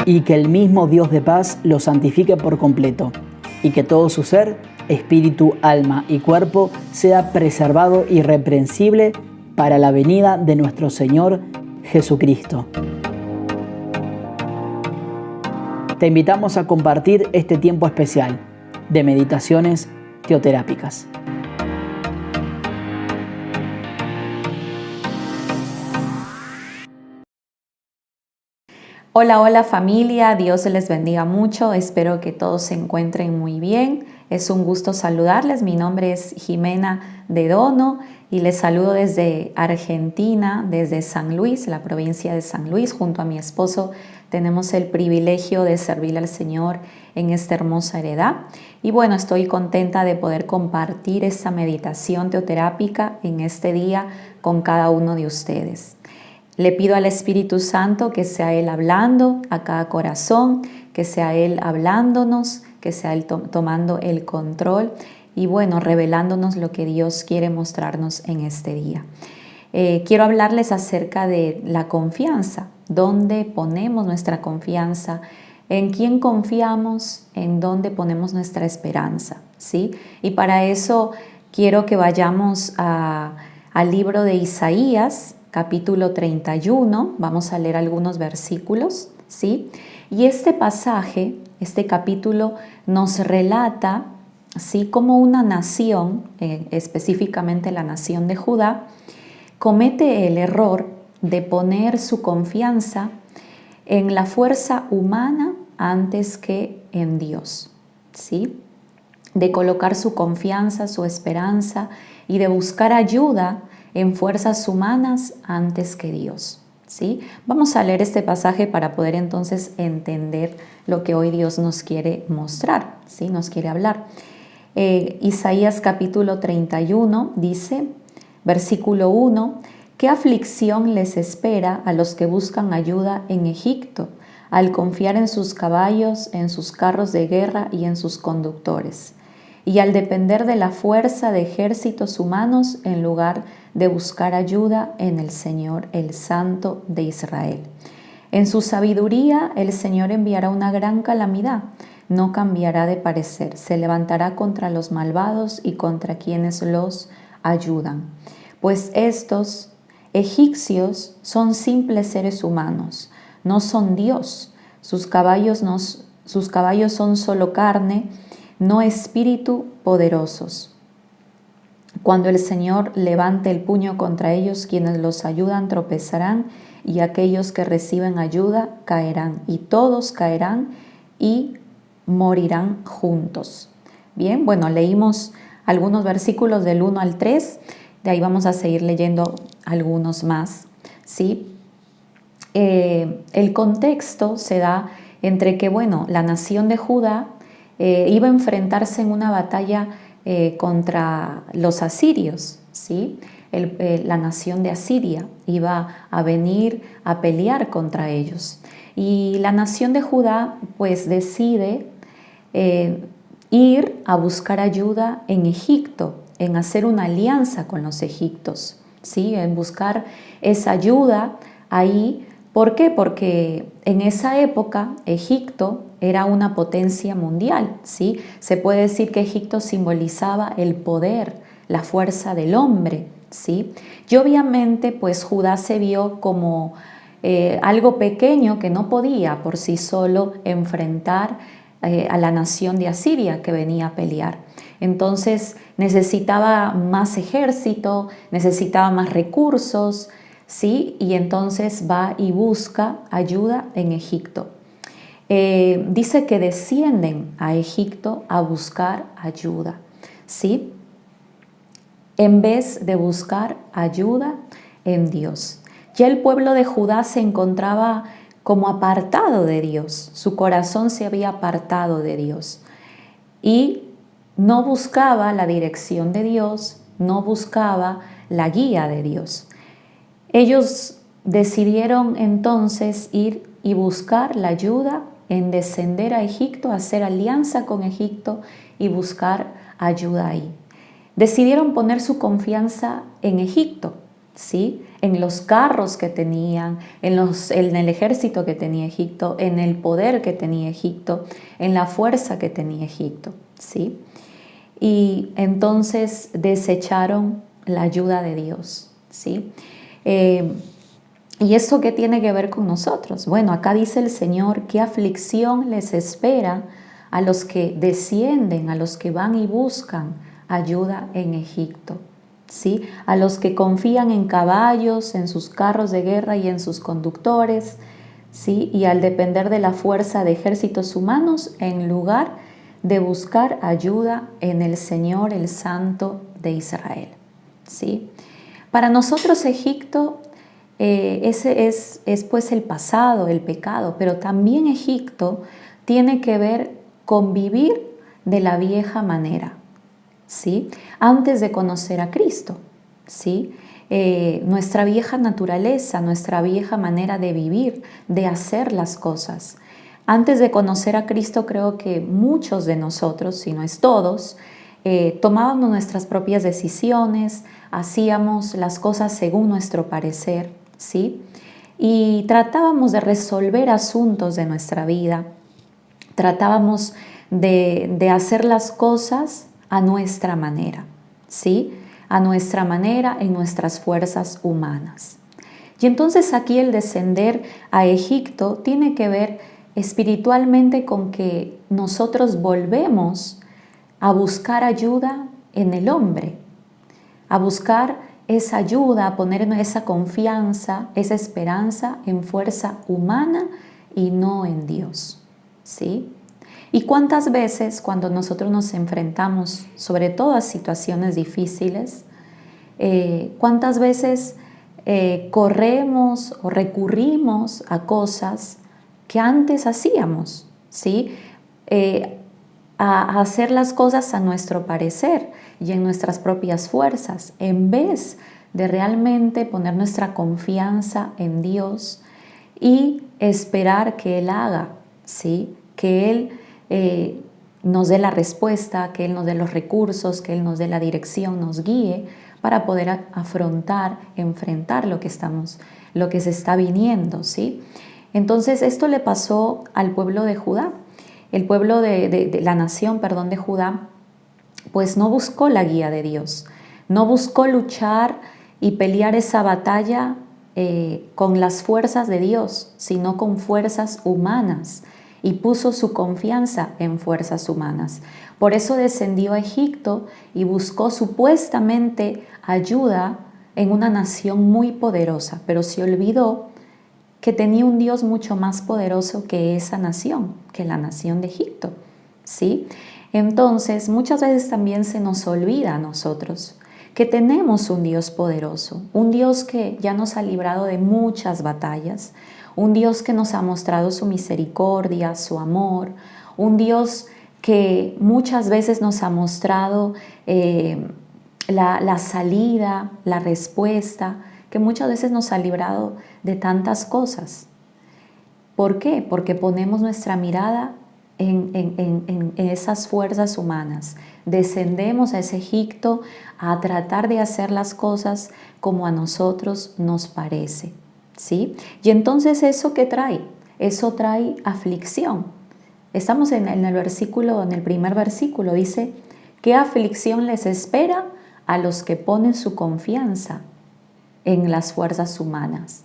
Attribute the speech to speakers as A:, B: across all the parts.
A: y que el mismo Dios de paz lo santifique por completo, y que todo su ser, espíritu, alma y cuerpo sea preservado irreprensible para la venida de nuestro Señor Jesucristo. Te invitamos a compartir este tiempo especial de meditaciones teoterápicas.
B: Hola, hola familia, Dios les bendiga mucho, espero que todos se encuentren muy bien. Es un gusto saludarles, mi nombre es Jimena de Dono y les saludo desde Argentina, desde San Luis, la provincia de San Luis. Junto a mi esposo tenemos el privilegio de servirle al Señor en esta hermosa heredad. Y bueno, estoy contenta de poder compartir esta meditación teoterápica en este día con cada uno de ustedes. Le pido al Espíritu Santo que sea Él hablando a cada corazón, que sea Él hablándonos, que sea Él tomando el control y bueno, revelándonos lo que Dios quiere mostrarnos en este día. Quiero hablarles acerca de la confianza, dónde ponemos nuestra confianza, en quién confiamos, en dónde ponemos nuestra esperanza, ¿sí? Y para eso quiero que vayamos al libro de Isaías, capítulo 31, vamos a leer algunos versículos, ¿sí? Y este pasaje, este capítulo nos relata, ¿sí?, cómo una nación, específicamente la nación de Judá, comete el error de poner su confianza en la fuerza humana antes que en Dios, ¿sí? De colocar su confianza, su esperanza y de buscar ayuda en fuerzas humanas antes que Dios, ¿sí? Vamos a leer este pasaje para poder entonces entender lo que hoy Dios nos quiere mostrar, ¿sí? Nos quiere hablar. Isaías capítulo 31 dice, versículo 1, ¿qué aflicción les espera a los que buscan ayuda en Egipto, al confiar en sus caballos, en sus carros de guerra y en sus conductores? Y al depender de la fuerza de ejércitos humanos en lugar de buscar ayuda en el Señor, el Santo de Israel. En su sabiduría el Señor enviará una gran calamidad, no cambiará de parecer, se levantará contra los malvados y contra quienes los ayudan. Pues estos egipcios son simples seres humanos, no son Dios, sus caballos son solo carne, no espíritu poderosos. Cuando el Señor levante el puño contra ellos, quienes los ayudan tropezarán y aquellos que reciben ayuda caerán y todos caerán y morirán juntos. Bien, bueno, leímos algunos versículos del 1 al 3, de ahí vamos a seguir leyendo algunos más, ¿sí? El contexto se da entre que, bueno, la nación de Judá iba a enfrentarse en una batalla contra los asirios, ¿sí? La nación de Asiria iba a venir a pelear contra ellos. Y la nación de Judá pues decide ir a buscar ayuda en Egipto, en hacer una alianza con los egipcios, ¿sí? En buscar esa ayuda ahí. ¿Por qué? Porque en esa época Egipto era una potencia mundial, ¿sí? Se puede decir que Egipto simbolizaba el poder, la fuerza del hombre, ¿sí? Y obviamente pues Judá se vio como algo pequeño que no podía por sí solo enfrentar a la nación de Asiria que venía a pelear. Entonces necesitaba más ejército, necesitaba más recursos, ¿sí? Y entonces va y busca ayuda en Egipto. Dice que descienden a Egipto a buscar ayuda, ¿sí? En vez de buscar ayuda en Dios. Ya el pueblo de Judá se encontraba como apartado de Dios, su corazón se había apartado de Dios y no buscaba la dirección de Dios, no buscaba la guía de Dios. Ellos decidieron entonces ir y buscar la ayuda en descender a Egipto, hacer alianza con Egipto y buscar ayuda ahí. Decidieron poner su confianza en Egipto, ¿sí? En los carros que tenían, en el ejército que tenía Egipto, en el poder que tenía Egipto, en la fuerza que tenía Egipto, ¿sí? Y entonces desecharon la ayuda de Dios, ¿sí? ¿Y esto qué tiene que ver con nosotros? Bueno, acá dice el Señor, qué aflicción les espera a los que descienden, a los que van y buscan ayuda en Egipto, ¿sí? A los que confían en caballos, en sus carros de guerra y en sus conductores, ¿sí? Y al depender de la fuerza de ejércitos humanos, en lugar de buscar ayuda en el Señor, el Santo de Israel, ¿sí? Para nosotros Egipto ese es pues el pasado, el pecado, pero también Egipto tiene que ver con vivir de la vieja manera, ¿sí? Antes de conocer a Cristo, ¿sí? Nuestra vieja naturaleza, nuestra vieja manera de vivir, de hacer las cosas. Antes de conocer a Cristo, creo que muchos de nosotros, si no es todos, tomábamos nuestras propias decisiones, hacíamos las cosas según nuestro parecer, ¿sí? Y tratábamos de resolver asuntos de nuestra vida, tratábamos de hacer las cosas a nuestra manera, ¿sí? A nuestra manera, en nuestras fuerzas humanas. Y entonces aquí el descender a Egipto tiene que ver espiritualmente con que nosotros volvemos a buscar ayuda en el hombre, a buscar esa ayuda, a poner esa confianza, esa esperanza en fuerza humana y no en Dios, ¿sí? ¿Y cuántas veces cuando nosotros nos enfrentamos, sobre todo a situaciones difíciles, cuántas veces corremos o recurrimos a cosas que antes hacíamos, ¿sí? A hacer las cosas a nuestro parecer y en nuestras propias fuerzas, en vez de realmente poner nuestra confianza en Dios y esperar que Él haga, ¿sí? Que Él nos dé la respuesta, que Él nos dé los recursos, que Él nos dé la dirección, nos guíe para poder afrontar, enfrentar lo que se está viniendo, ¿sí? Entonces esto le pasó al pueblo de Judá. El pueblo de la nación, perdón, de Judá, pues no buscó la guía de Dios, no buscó luchar y pelear esa batalla con las fuerzas de Dios, sino con fuerzas humanas, y puso su confianza en fuerzas humanas. Por eso descendió a Egipto y buscó supuestamente ayuda en una nación muy poderosa, pero se olvidó que tenía un Dios mucho más poderoso que esa nación, que la nación de Egipto, ¿sí? Entonces, muchas veces también se nos olvida a nosotros que tenemos un Dios poderoso, un Dios que ya nos ha librado de muchas batallas, un Dios que nos ha mostrado su misericordia, su amor, un Dios que muchas veces nos ha mostrado la salida, la respuesta, que muchas veces nos ha librado de tantas cosas. ¿Por qué? Porque ponemos nuestra mirada en esas fuerzas humanas. Descendemos a ese Egipto a tratar de hacer las cosas como a nosotros nos parece, ¿sí? Y entonces, ¿eso qué trae? Eso trae aflicción. Estamos en el primer versículo, dice, ¿qué aflicción les espera a los que ponen su confianza en las fuerzas humanas?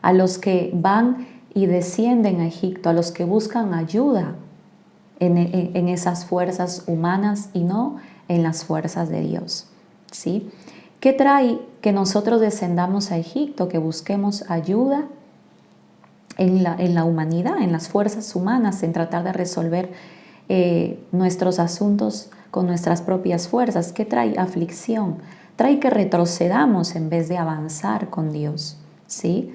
B: A los que van y descienden a Egipto, a los que buscan ayuda en esas fuerzas humanas y no en las fuerzas de Dios, ¿sí? ¿Qué trae que nosotros descendamos a Egipto, que busquemos ayuda en la humanidad, en las fuerzas humanas, en tratar de resolver nuestros asuntos con nuestras propias fuerzas? ¿Qué trae? Aflicción. Trae que retrocedamos en vez de avanzar con Dios, ¿sí?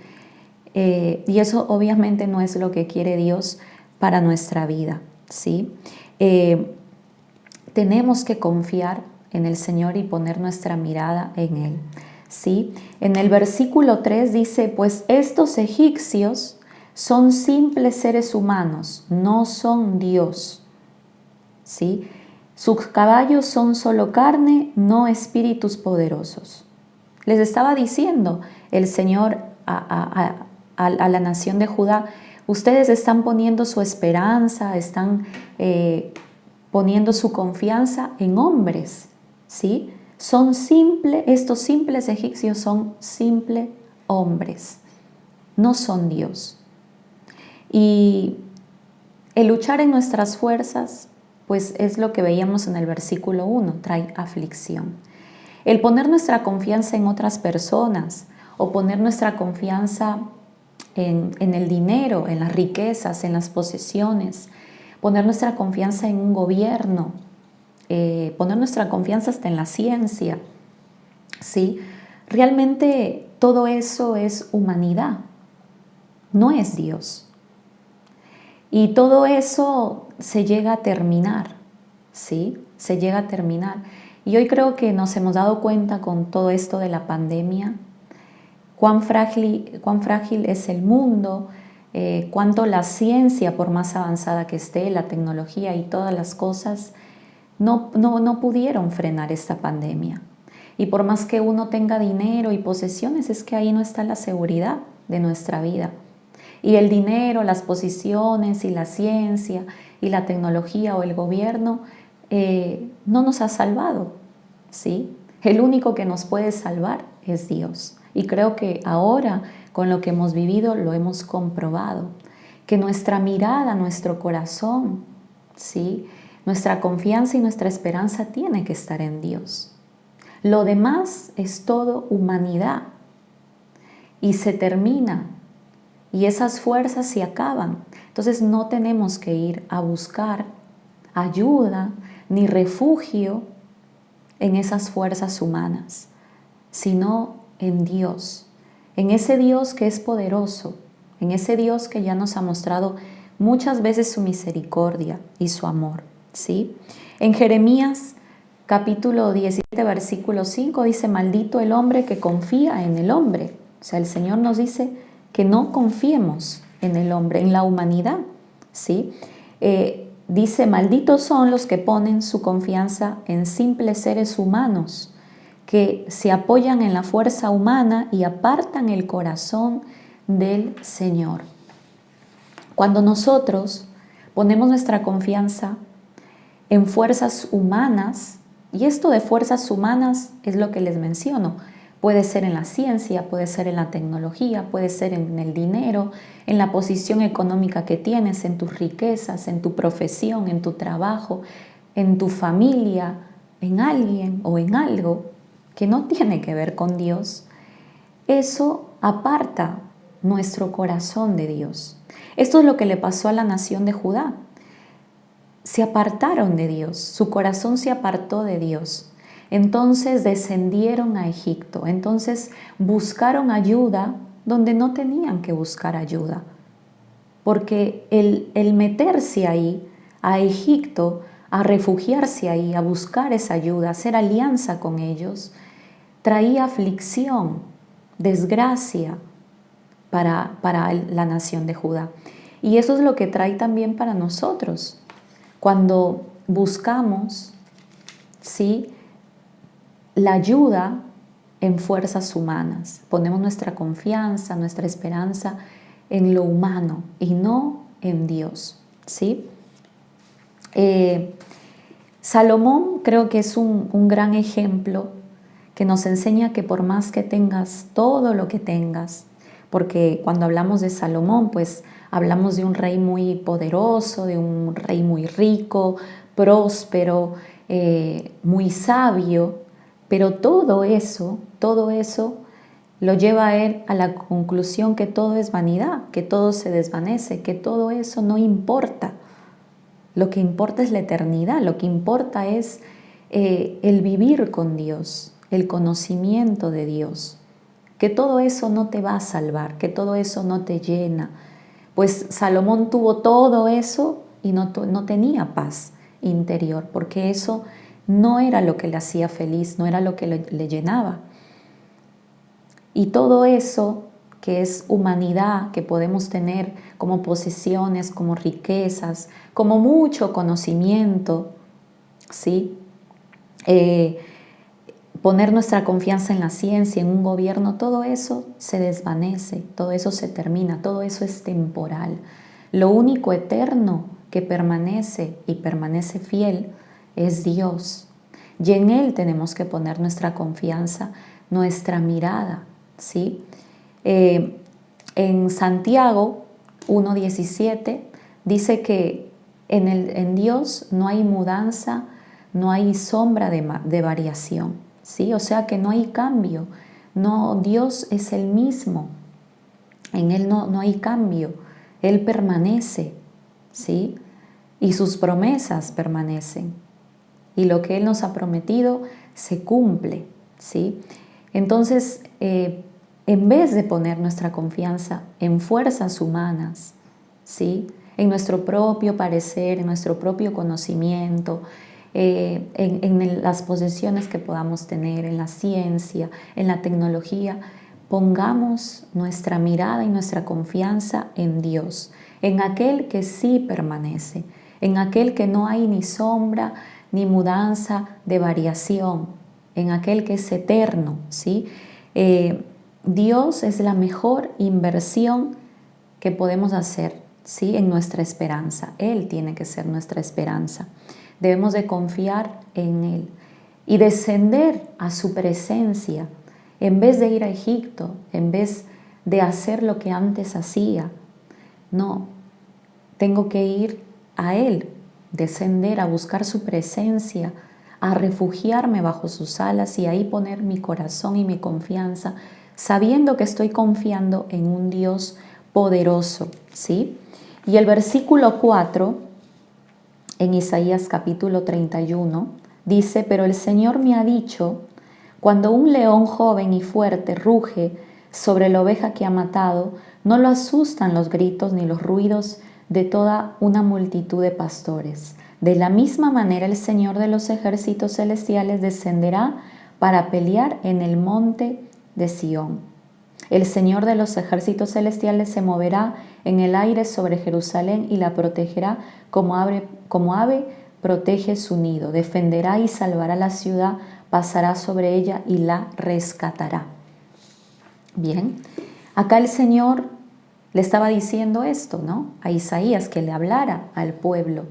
B: Y eso obviamente no es lo que quiere Dios para nuestra vida, ¿sí? Tenemos que confiar en el Señor y poner nuestra mirada en Él, ¿sí? En el versículo 3 dice, pues estos egipcios son simples seres humanos, no son Dios, ¿sí? Sus caballos son solo carne, no espíritus poderosos. Les estaba diciendo el Señor a la nación de Judá: ustedes están poniendo su esperanza, están poniendo su confianza en hombres, ¿sí? Estos simples egipcios son simples hombres, no son Dios. Y el luchar en nuestras fuerzas, pues es lo que veíamos en el versículo 1, trae aflicción. El poner nuestra confianza en otras personas o poner nuestra confianza en el dinero, en las riquezas, en las posesiones, poner nuestra confianza en un gobierno, poner nuestra confianza hasta en la ciencia, ¿sí? Realmente todo eso es humanidad, no es Dios. Y todo eso se llega a terminar, ¿sí? Se llega a terminar. Y hoy creo que nos hemos dado cuenta con todo esto de la pandemia, cuán frágil es el mundo, cuánto la ciencia, por más avanzada que esté, la tecnología y todas las cosas, no pudieron frenar esta pandemia. Y por más que uno tenga dinero y posesiones, es que ahí no está la seguridad de nuestra vida. Y el dinero, las posiciones y la ciencia y la tecnología o el gobierno no nos ha salvado, ¿sí? El único que nos puede salvar es Dios. Y creo que ahora, con lo que hemos vivido, lo hemos comprobado. Que nuestra mirada, nuestro corazón, ¿sí? Nuestra confianza y nuestra esperanza tiene que estar en Dios. Lo demás es todo humanidad y se termina y esas fuerzas se acaban. Entonces no tenemos que ir a buscar ayuda ni refugio en esas fuerzas humanas, sino en Dios, en ese Dios que es poderoso, en ese Dios que ya nos ha mostrado muchas veces su misericordia y su amor, ¿sí? En Jeremías capítulo 17, versículo 5 dice: maldito el hombre que confía en el hombre. O sea, el Señor nos dice que no confiemos en el hombre, en la humanidad, ¿sí? Dice: malditos son los que ponen su confianza en simples seres humanos, que se apoyan en la fuerza humana y apartan el corazón del Señor. Cuando nosotros ponemos nuestra confianza en fuerzas humanas, y esto de fuerzas humanas es lo que les menciono, puede ser en la ciencia, puede ser en la tecnología, puede ser en el dinero, en la posición económica que tienes, en tus riquezas, en tu profesión, en tu trabajo, en tu familia, en alguien o en algo que no tiene que ver con Dios. Eso aparta nuestro corazón de Dios. Esto es lo que le pasó a la nación de Judá. Se apartaron de Dios, su corazón se apartó de Dios. Entonces descendieron a Egipto, entonces buscaron ayuda donde no tenían que buscar ayuda. Porque el meterse ahí, a Egipto, a refugiarse ahí, a buscar esa ayuda, a hacer alianza con ellos, traía aflicción, desgracia para la nación de Judá. Y eso es lo que trae también para nosotros. Cuando buscamos, ¿sí?, la ayuda en fuerzas humanas, ponemos nuestra confianza, nuestra esperanza en lo humano y no en Dios, ¿sí? Salomón creo que es un gran ejemplo que nos enseña que por más que tengas todo lo que tengas, porque cuando hablamos de Salomón, pues hablamos de un rey muy poderoso, de un rey muy rico, próspero, muy sabio, pero todo eso lo lleva a él a la conclusión que todo es vanidad, que todo se desvanece, que todo eso no importa. Lo que importa es la eternidad, lo que importa es el vivir con Dios, el conocimiento de Dios, que todo eso no te va a salvar, que todo eso no te llena. Pues Salomón tuvo todo eso y no tenía paz interior, porque eso no era lo que le hacía feliz, no era lo que le llenaba. Y todo eso que es humanidad, que podemos tener como posesiones, como riquezas, como mucho conocimiento, ¿sí? poner nuestra confianza en la ciencia, en un gobierno, todo eso se desvanece, todo eso se termina, todo eso es temporal. Lo único eterno que permanece y permanece fiel es Dios. Y en Él tenemos que poner nuestra confianza, nuestra mirada, ¿sí? En Santiago 1:17 dice que en Dios no hay mudanza, no hay sombra de variación, ¿sí? O sea que no hay cambio. No, Dios es el mismo. En Él no hay cambio. Él permanece, ¿sí? Y sus promesas permanecen. Y lo que Él nos ha prometido se cumple, ¿sí? Entonces, en vez de poner nuestra confianza en fuerzas humanas, ¿sí? En nuestro propio parecer, en nuestro propio conocimiento, en las posesiones que podamos tener, en la ciencia, en la tecnología, pongamos nuestra mirada y nuestra confianza en Dios, en aquel que sí permanece, en aquel que no hay ni sombra ni mudanza de variación, en aquel que es eterno, ¿sí? Dios es la mejor inversión que podemos hacer, ¿sí? En nuestra esperanza. Él tiene que ser nuestra esperanza. Debemos de confiar en Él y descender a su presencia en vez de ir a Egipto, en vez de hacer lo que antes hacía. No, tengo que ir a Él, descender a buscar su presencia, a refugiarme bajo sus alas y ahí poner mi corazón y mi confianza, sabiendo que estoy confiando en un Dios poderoso, ¿sí? Y el versículo 4, en Isaías capítulo 31, dice: pero el Señor me ha dicho, cuando un león joven y fuerte ruge sobre la oveja que ha matado, no lo asustan los gritos ni los ruidos de toda una multitud de pastores. De la misma manera el Señor de los ejércitos celestiales descenderá para pelear en el monte de Sión. El Señor de los ejércitos celestiales se moverá en el aire sobre Jerusalén y la protegerá como ave protege su nido. Defenderá y salvará la ciudad, pasará sobre ella y la rescatará. Bien, acá el Señor le estaba diciendo esto, ¿no? A Isaías, que le hablara al pueblo.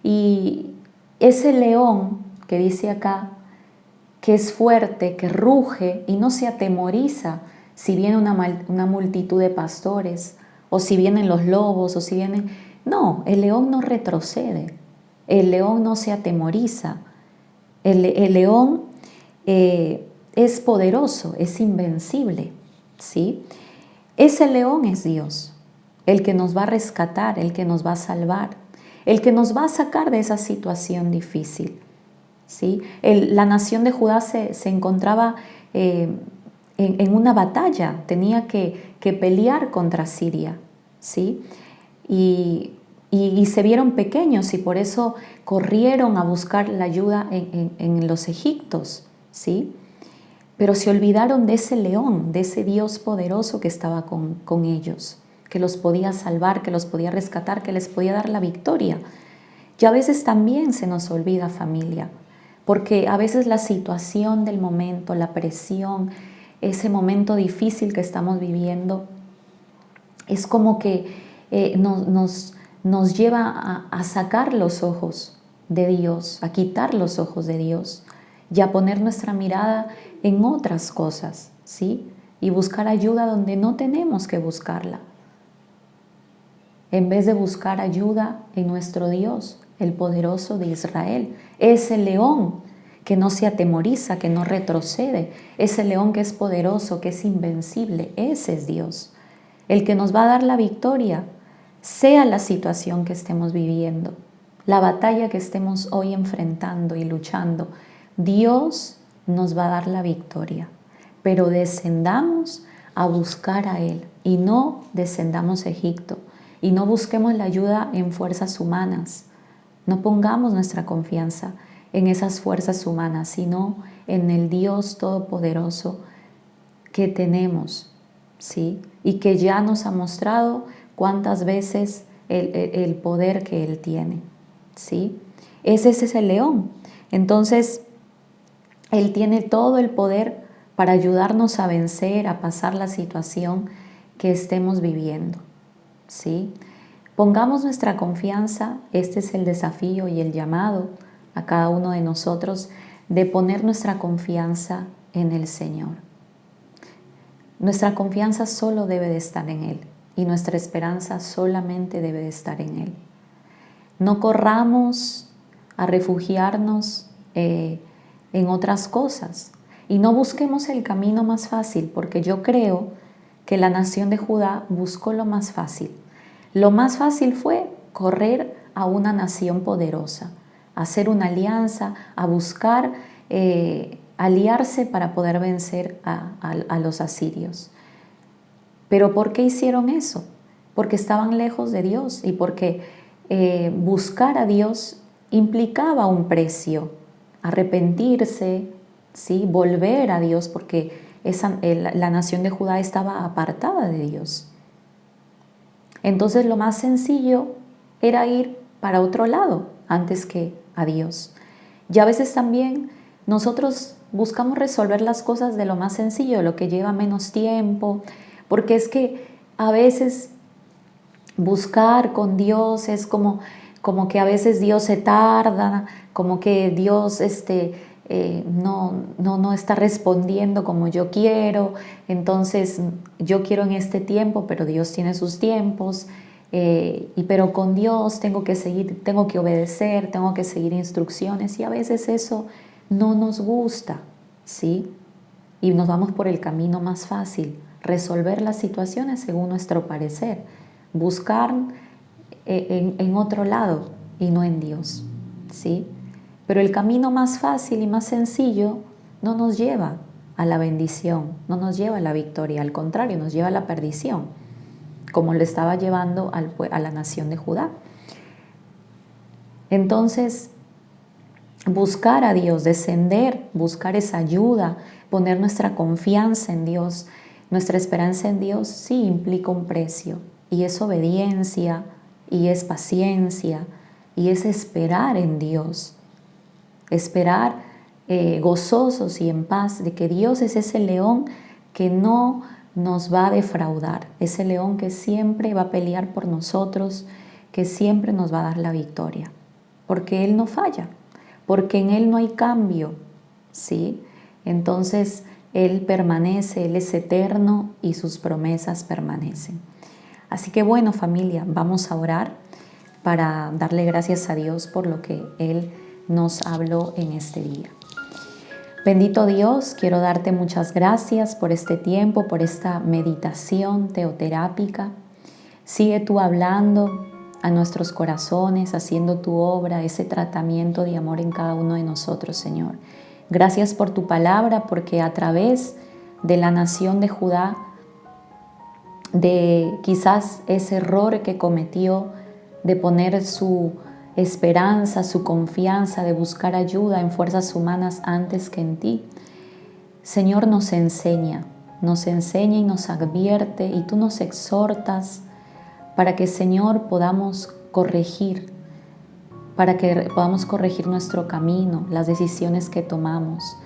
B: Y ese león que dice acá, que es fuerte, que ruge y no se atemoriza si viene una multitud de pastores, o si vienen los lobos, o si vienen... No, el león no retrocede, el león no se atemoriza, el león es poderoso, es invencible, ¿sí? Ese león es Dios, el que nos va a rescatar, el que nos va a salvar, el que nos va a sacar de esa situación difícil, ¿sí? La nación de Judá se encontraba en una batalla, tenía que pelear contra Siria, ¿sí? Y se vieron pequeños y por eso corrieron a buscar la ayuda en los egiptos, ¿sí? Pero se olvidaron de ese león, de ese Dios poderoso que estaba con ellos, que los podía salvar, que los podía rescatar, que les podía dar la victoria. Y a veces también se nos olvida, familia, porque a veces la situación del momento, la presión, ese momento difícil que estamos viviendo, es como que nos lleva a sacar los ojos de Dios, a quitar los ojos de Dios y a poner nuestra mirada en otras cosas, ¿sí? Y buscar ayuda donde no tenemos que buscarla. En vez de buscar ayuda en nuestro Dios, el poderoso de Israel, ese león que no se atemoriza, que no retrocede, ese león que es poderoso, que es invencible, ese es Dios, el que nos va a dar la victoria, sea la situación que estemos viviendo, la batalla que estemos hoy enfrentando y luchando. Dios nos va a dar la victoria, pero descendamos a buscar a Él y no descendamos a Egipto y no busquemos la ayuda en fuerzas humanas. No pongamos nuestra confianza en esas fuerzas humanas, sino en el Dios Todopoderoso que tenemos, ¿sí? Y que ya nos ha mostrado cuántas veces el poder que Él tiene, ¿sí? Ese es el león. Entonces, Él tiene todo el poder para ayudarnos a vencer, a pasar la situación que estemos viviendo, ¿sí? Pongamos nuestra confianza, este es el desafío y el llamado a cada uno de nosotros de poner nuestra confianza en el Señor. Nuestra confianza solo debe de estar en Él y nuestra esperanza solamente debe de estar en Él. No corramos a refugiarnos en otras cosas y no busquemos el camino más fácil, porque yo creo que la nación de Judá buscó lo más fácil. Lo más fácil fue correr a una nación poderosa, hacer una alianza, a buscar aliarse para poder vencer a los asirios. ¿Pero por qué hicieron eso? Porque estaban lejos de Dios y porque buscar a Dios implicaba un precio, arrepentirse, ¿sí? Volver a Dios, porque la nación de Judá estaba apartada de Dios. Entonces lo más sencillo era ir para otro lado antes que a Dios. Y a veces también nosotros buscamos resolver las cosas de lo más sencillo, lo que lleva menos tiempo, porque es que a veces buscar con Dios es como que a veces Dios se tarda, como que Dios no está respondiendo como yo quiero, entonces yo quiero en este tiempo, pero Dios tiene sus tiempos, pero con Dios tengo que obedecer, tengo que seguir instrucciones y a veces eso no nos gusta, ¿sí? Y nos vamos por el camino más fácil, resolver las situaciones según nuestro parecer, buscar en otro lado y no en Dios, ¿sí? Pero el camino más fácil y más sencillo no nos lleva a la bendición, no nos lleva a la victoria, al contrario, nos lleva a la perdición, como le estaba llevando a la nación de Judá. Entonces, buscar a Dios, descender, buscar esa ayuda, poner nuestra confianza en Dios, nuestra esperanza en Dios, sí implica un precio, y es obediencia, y es paciencia, y es esperar en Dios. Esperar gozosos y en paz de que Dios es ese león que no nos va a defraudar, ese león que siempre va a pelear por nosotros, que siempre nos va a dar la victoria, porque Él no falla, porque en Él no hay cambio, ¿sí? Entonces Él permanece, Él es eterno y sus promesas permanecen. Así que bueno, familia, vamos a orar para darle gracias a Dios por lo que Él nos habló en este día. Bendito Dios, quiero darte muchas gracias por este tiempo, por esta meditación teoterápica. Sigue tú hablando a nuestros corazones, haciendo tu obra, ese tratamiento de amor en cada uno de nosotros, Señor. Gracias por tu palabra, porque a través de la nación de Judá, de quizás ese error que cometió de poner su esperanza, su confianza, de buscar ayuda en fuerzas humanas antes que en ti. Señor, nos enseña y nos advierte y tú nos exhortas para que, Señor, podamos corregir nuestro camino, las decisiones que tomamos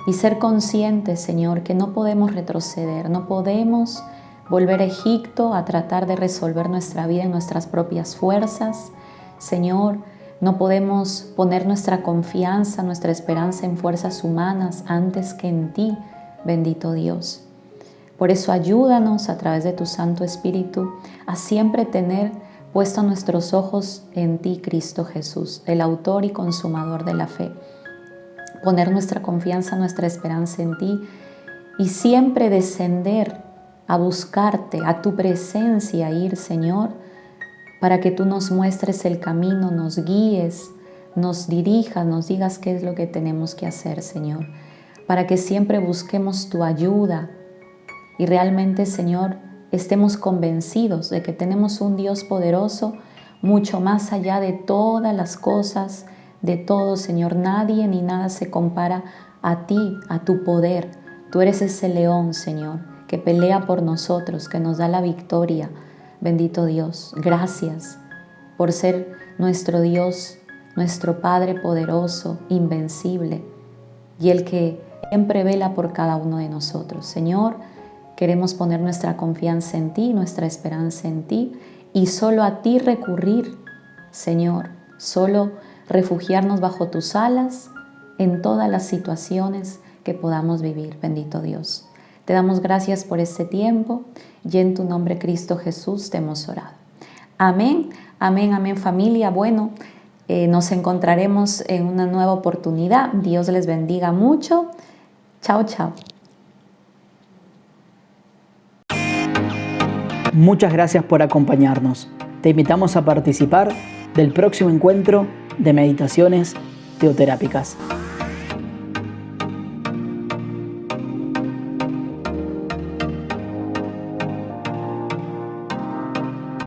B: y ser conscientes, Señor, que no podemos retroceder, no podemos volver a Egipto a tratar de resolver nuestra vida en nuestras propias fuerzas. Señor, no podemos poner nuestra confianza, nuestra esperanza en fuerzas humanas antes que en ti, bendito Dios. Por eso ayúdanos a través de tu Santo Espíritu a siempre tener puestos nuestros ojos en ti, Cristo Jesús, el autor y consumador de la fe. Poner nuestra confianza, nuestra esperanza en ti y siempre descender a buscarte, a tu presencia ir, Señor, para que tú nos muestres el camino, nos guíes, nos dirijas, nos digas qué es lo que tenemos que hacer, Señor, para que siempre busquemos tu ayuda y realmente, Señor, estemos convencidos de que tenemos un Dios poderoso, mucho más allá de todas las cosas, de todo, Señor. Nadie ni nada se compara a ti, a tu poder. Tú eres ese león, Señor, que pelea por nosotros, que nos da la victoria. Bendito Dios, gracias por ser nuestro Dios, nuestro Padre poderoso, invencible. y el que siempre vela por cada uno de nosotros. Señor, queremos poner nuestra confianza en ti, nuestra esperanza en ti y solo a ti recurrir, Señor, solo refugiarnos bajo tus alas en todas las situaciones que podamos vivir, bendito Dios. Te damos gracias por este tiempo y en tu nombre, Cristo Jesús, te hemos orado. Amén, amén, amén, familia. Bueno, nos encontraremos en una nueva oportunidad. Dios les bendiga mucho. Chao, chao.
A: Muchas gracias por acompañarnos. Te invitamos a participar del próximo encuentro de meditaciones teoterápicas.